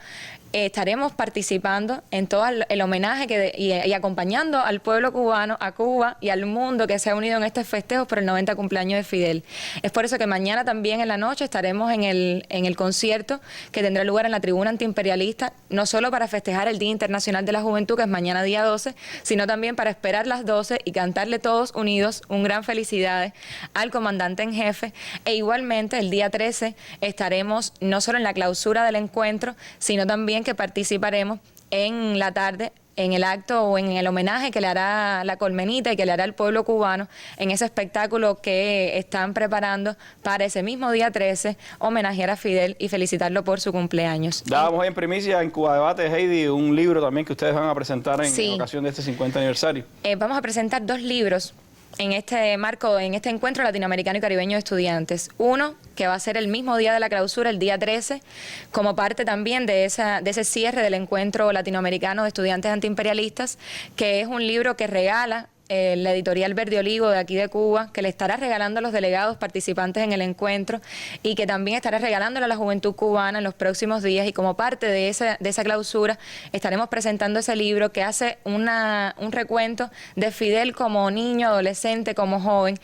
estaremos participando en todo el homenaje y acompañando al pueblo cubano, a Cuba y al mundo que se ha unido en estos festejos por el 90 cumpleaños de Fidel. Es por eso que mañana también en la noche estaremos en el concierto que tendrá lugar en la tribuna antiimperialista, no solo para festejar el Día Internacional de la Juventud, que es mañana día 12, sino también para esperar las 12 y cantarle todos unidos un gran felicidades al comandante en jefe. E igualmente el día 13 estaremos no solo en la clausura del encuentro, sino también que participaremos en la tarde en el acto o en el homenaje que le hará la Colmenita y que le hará el pueblo cubano en ese espectáculo que están preparando para ese mismo día 13, homenajear a Fidel y felicitarlo por su cumpleaños.
Dábamos hoy en primicia en Cuba Debate, Heidi, un libro también que ustedes van a presentar en ocasión de este 50 aniversario.
Vamos a presentar dos libros en este marco, en este encuentro latinoamericano y caribeño de estudiantes. Uno, que va a ser el mismo día de la clausura, el día 13, como parte también de ese cierre del encuentro latinoamericano de estudiantes antiimperialistas, que es un libro que regala la editorial Verde Olivo de aquí de Cuba, que le estará regalando a los delegados participantes en el encuentro y que también estará regalándole a la juventud cubana en los próximos días. Y como parte de esa clausura estaremos presentando ese libro que hace un recuento de Fidel como niño, adolescente, como joven.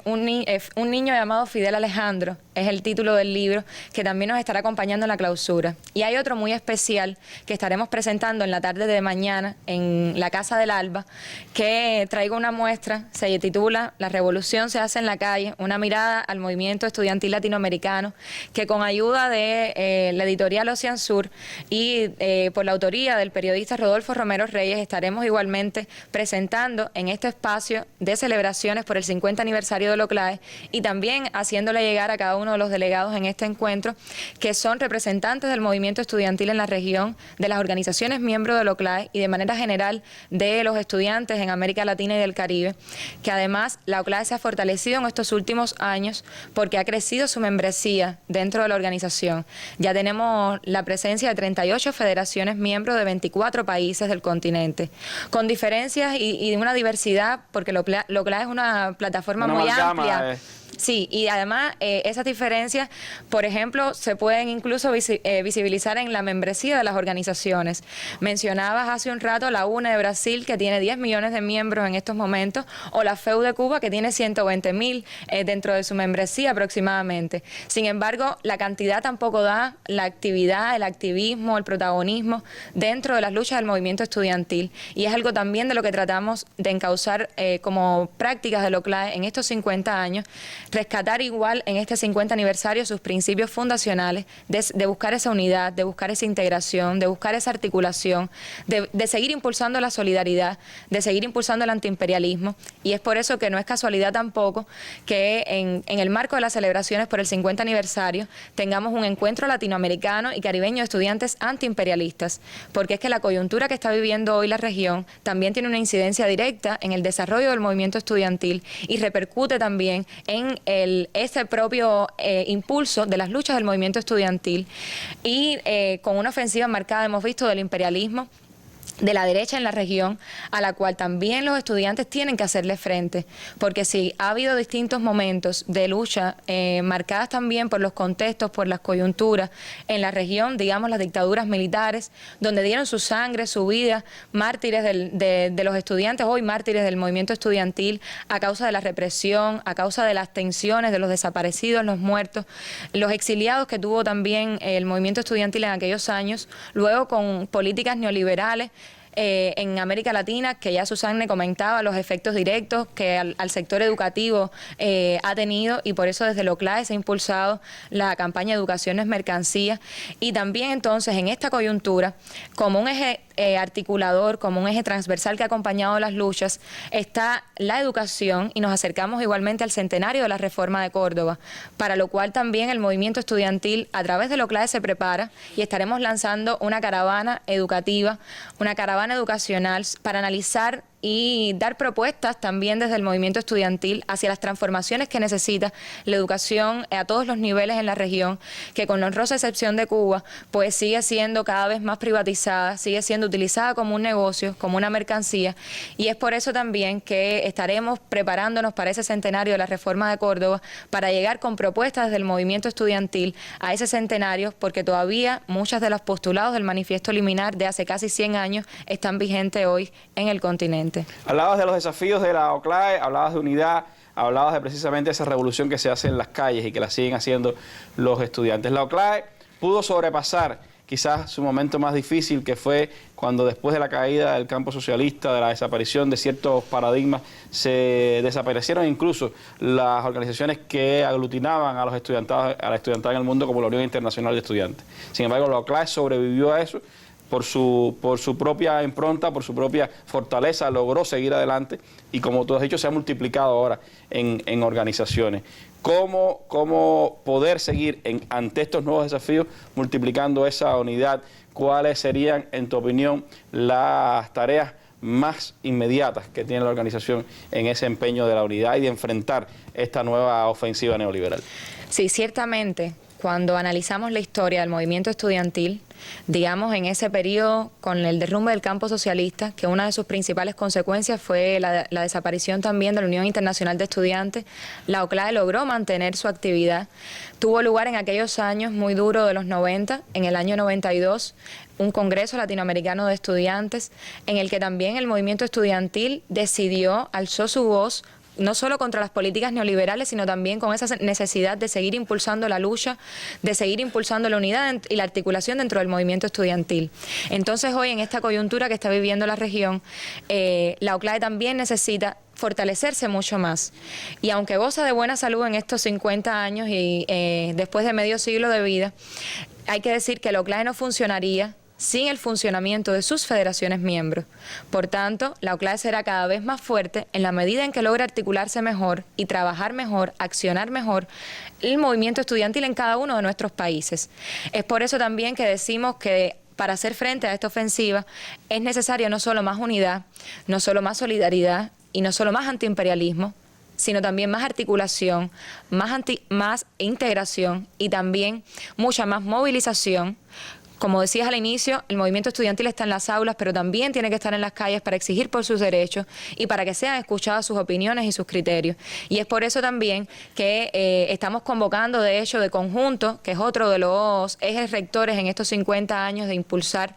Un niño llamado Fidel Alejandro es el título del libro, que también nos estará acompañando en la clausura. Y hay otro muy especial que estaremos presentando en la tarde de mañana en la Casa del Alba, que traigo una muestra, se titula La Revolución se hace en la calle, una mirada al movimiento estudiantil latinoamericano, que con ayuda de la editorial Ocean Sur y por la autoría del periodista Rodolfo Romero Reyes, estaremos igualmente presentando en este espacio de celebraciones por el 50 aniversario de lo CLAE y también haciéndole llegar a cada uno de los delegados en este encuentro, que son representantes del movimiento estudiantil en la región, de las organizaciones miembros de lo CLAE y de manera general de los estudiantes en América Latina y del Caribe, que además la OCLAE se ha fortalecido en estos últimos años porque ha crecido su membresía dentro de la organización. Ya tenemos la presencia de 38 federaciones miembros de 24 países del continente, con diferencias y de una diversidad, porque lo OCLAE es una plataforma muy amplia. Sí, y además esas diferencias, por ejemplo, se pueden incluso visibilizar en la membresía de las organizaciones. Mencionabas hace un rato la UNE de Brasil, que tiene 10 millones de miembros en estos momentos, o la FEU de Cuba, que tiene 120.000 dentro de su membresía aproximadamente. Sin embargo, la cantidad tampoco da la actividad, el activismo, el protagonismo dentro de las luchas del movimiento estudiantil. Y es algo también de lo que tratamos de encauzar como prácticas de lo CLAE en estos 50 años, rescatar igual en este 50 aniversario sus principios fundacionales, de buscar esa unidad, de buscar esa integración, de buscar esa articulación, de seguir impulsando la solidaridad, de seguir impulsando el antiimperialismo. Y es por eso que no es casualidad tampoco que en el marco de las celebraciones por el 50 aniversario tengamos un encuentro latinoamericano y caribeño de estudiantes antiimperialistas, porque es que la coyuntura que está viviendo hoy la región también tiene una incidencia directa en el desarrollo del movimiento estudiantil y repercute también en ese propio impulso de las luchas del movimiento estudiantil y con una ofensiva marcada, hemos visto, del imperialismo de la derecha en la región, a la cual también los estudiantes tienen que hacerle frente, porque sí, ha habido distintos momentos de lucha marcadas también por los contextos, por las coyunturas en la región, digamos las dictaduras militares, donde dieron su sangre, su vida, mártires de los estudiantes, hoy mártires del movimiento estudiantil, a causa de la represión, a causa de las tensiones, de los desaparecidos, los muertos, los exiliados que tuvo también el movimiento estudiantil en aquellos años, luego con políticas neoliberales, en América Latina, que ya Susanne comentaba los efectos directos que al sector educativo ha tenido, y por eso desde la OCLAE se ha impulsado la campaña Educación no es mercancía. Y también entonces en esta coyuntura, como un eje articulador, como un eje transversal que ha acompañado las luchas, está la educación, y nos acercamos igualmente al centenario de la Reforma de Córdoba, para lo cual también el movimiento estudiantil a través de la OCLAE se prepara, y estaremos lanzando una caravana educativa, una caravana educacional para analizar y dar propuestas también desde el movimiento estudiantil hacia las transformaciones que necesita la educación a todos los niveles en la región, que con la honrosa excepción de Cuba, pues sigue siendo cada vez más privatizada, sigue siendo utilizada como un negocio, como una mercancía, y es por eso también que estaremos preparándonos para ese centenario de la Reforma de Córdoba, para llegar con propuestas desde el movimiento estudiantil a ese centenario, porque todavía muchos de los postulados del manifiesto liminar de hace casi 100 años están vigentes hoy en el continente.
Hablabas de los desafíos de la OCLAE, hablabas de unidad, hablabas de precisamente esa revolución que se hace en las calles y que la siguen haciendo los estudiantes. La OCLAE pudo sobrepasar quizás su momento más difícil, que fue cuando después de la caída del campo socialista, de la desaparición de ciertos paradigmas, se desaparecieron incluso las organizaciones que aglutinaban a la estudiantada en el mundo, como la Unión Internacional de Estudiantes. Sin embargo, la OCLAE sobrevivió a eso. Por su propia impronta, por su propia fortaleza, logró seguir adelante, y como tú has dicho, se ha multiplicado ahora en organizaciones. ¿Cómo poder seguir ante estos nuevos desafíos multiplicando esa unidad? ¿Cuáles serían, en tu opinión, las tareas más inmediatas que tiene la organización en ese empeño de la unidad y de enfrentar esta nueva ofensiva neoliberal?
Sí, ciertamente. Cuando analizamos la historia del movimiento estudiantil, digamos en ese periodo con el derrumbe del campo socialista, que una de sus principales consecuencias fue la desaparición también de la Unión Internacional de Estudiantes, la OCLAE logró mantener su actividad. Tuvo lugar en aquellos años muy duros de los 90, en el año 92, un Congreso Latinoamericano de Estudiantes, en el que también el movimiento estudiantil decidió, alzó su voz, no solo contra las políticas neoliberales, sino también con esa necesidad de seguir impulsando la lucha, de seguir impulsando la unidad y la articulación dentro del movimiento estudiantil. Entonces hoy, en esta coyuntura que está viviendo la región, la OCLAE también necesita fortalecerse mucho más. Y aunque goza de buena salud en estos 50 años y después de medio siglo de vida, hay que decir que la OCLAE no funcionaría sin el funcionamiento de sus federaciones miembros. Por tanto, la OCLAE será cada vez más fuerte en la medida en que logre articularse mejor y trabajar mejor, accionar mejor el movimiento estudiantil en cada uno de nuestros países. Es por eso también que decimos que para hacer frente a esta ofensiva es necesaria no solo más unidad, no solo más solidaridad y no solo más antiimperialismo, sino también más articulación, más integración y también mucha más movilización. Como decías al inicio, el movimiento estudiantil está en las aulas, pero también tiene que estar en las calles para exigir por sus derechos y para que sean escuchadas sus opiniones y sus criterios. Y es por eso también que estamos convocando, de hecho, de conjunto, que es otro de los ejes rectores en estos 50 años de impulsar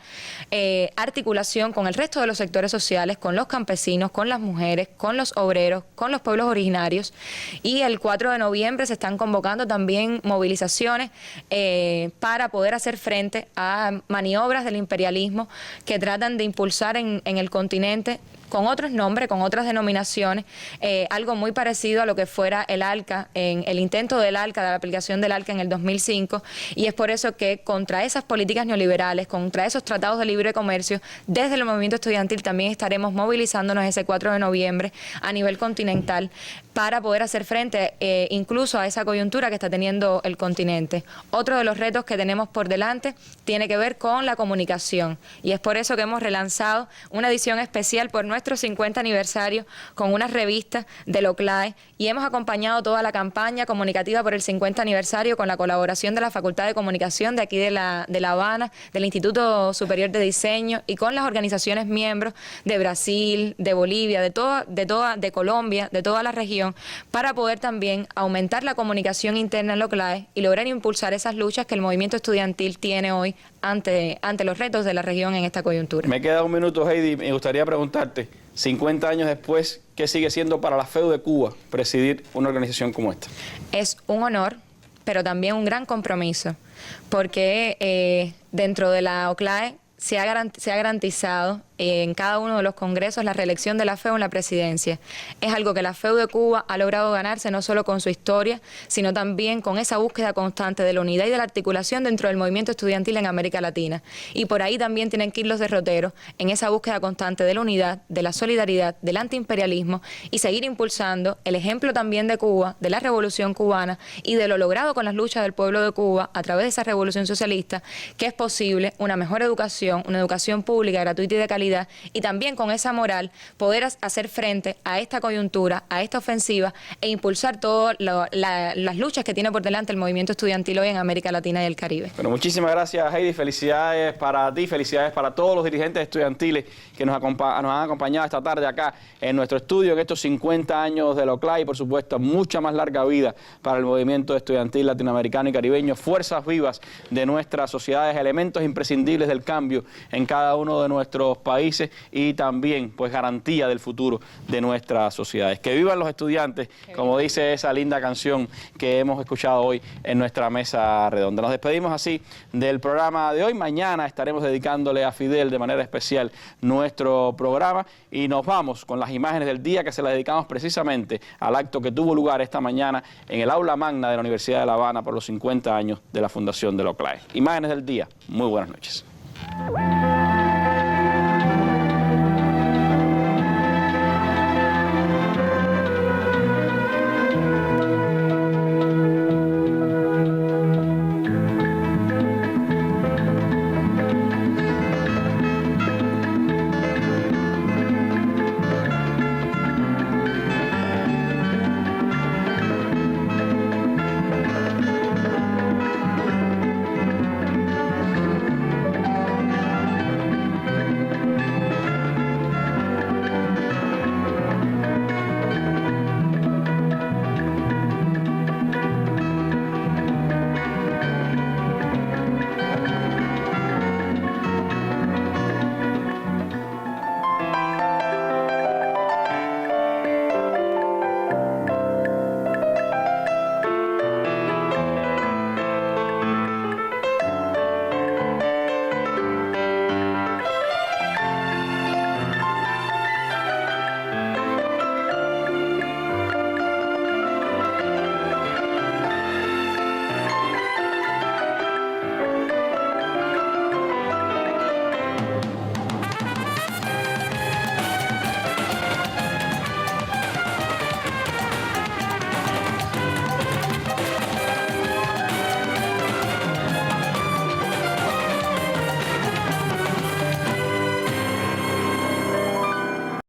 articulación con el resto de los sectores sociales, con los campesinos, con las mujeres, con los obreros, con los pueblos originarios. Y el 4 de noviembre se están convocando también movilizaciones para poder hacer frente a maniobras del imperialismo que tratan de impulsar en el continente, con otros nombres, con otras denominaciones, algo muy parecido a lo que fuera el ALCA, en el intento del ALCA, de la aplicación del ALCA en el 2005, y es por eso que contra esas políticas neoliberales, contra esos tratados de libre comercio, desde el movimiento estudiantil también estaremos movilizándonos ese 4 de noviembre a nivel continental para poder hacer frente incluso a esa coyuntura que está teniendo el continente. Otro de los retos que tenemos por delante tiene que ver con la comunicación, y es por eso que hemos relanzado una edición especial por nuestro 50 aniversario con una revista de la OCLAE, y hemos acompañado toda la campaña comunicativa por el 50 aniversario con la colaboración de la Facultad de Comunicación de aquí de La Habana, del Instituto Superior de Diseño, y con las organizaciones miembros de Brasil, de Bolivia, de Colombia, de toda la región, para poder también aumentar la comunicación interna en la OCLAE y lograr impulsar esas luchas que el movimiento estudiantil tiene hoy ante los retos de la región en esta coyuntura.
Me queda un minuto, Heidi. Me gustaría preguntarte, 50 años después, ¿qué sigue siendo para la FEU de Cuba presidir una organización como esta?
Es un honor, pero también un gran compromiso, porque dentro de la OCLAE se ha garantizado en cada uno de los congresos la reelección de la FEU en la presidencia. Es algo que la FEU de Cuba ha logrado ganarse no solo con su historia, sino también con esa búsqueda constante de la unidad y de la articulación dentro del movimiento estudiantil en América Latina. Y por ahí también tienen que ir los derroteros en esa búsqueda constante de la unidad, de la solidaridad, del antiimperialismo y seguir impulsando el ejemplo también de Cuba, de la revolución cubana y de lo logrado con las luchas del pueblo de Cuba a través de esa revolución socialista, que es posible una mejor educación, una educación pública, gratuita y de calidad, y también con esa moral poder hacer frente a esta coyuntura, a esta ofensiva e impulsar todas las luchas que tiene por delante el movimiento estudiantil hoy en América Latina y el Caribe.
Bueno, muchísimas gracias, Heidi. Felicidades para ti, felicidades para todos los dirigentes estudiantiles que nos han acompañado esta tarde acá en nuestro estudio en estos 50 años de la OCLAI y por supuesto mucha más larga vida para el movimiento estudiantil latinoamericano y caribeño, fuerzas vivas de nuestras sociedades, elementos imprescindibles del cambio en cada uno de nuestros países y también pues garantía del futuro de nuestras sociedades. Que vivan los estudiantes, como dice esa linda canción que hemos escuchado hoy en nuestra mesa redonda. Nos despedimos así del programa de hoy. Mañana estaremos dedicándole a Fidel de manera especial nuestro programa y nos vamos con las imágenes del día que se las dedicamos precisamente al acto que tuvo lugar esta mañana en el aula magna de la Universidad de La Habana por los 50 años de la fundación de la OCLAI. Imágenes del día. Muy buenas noches.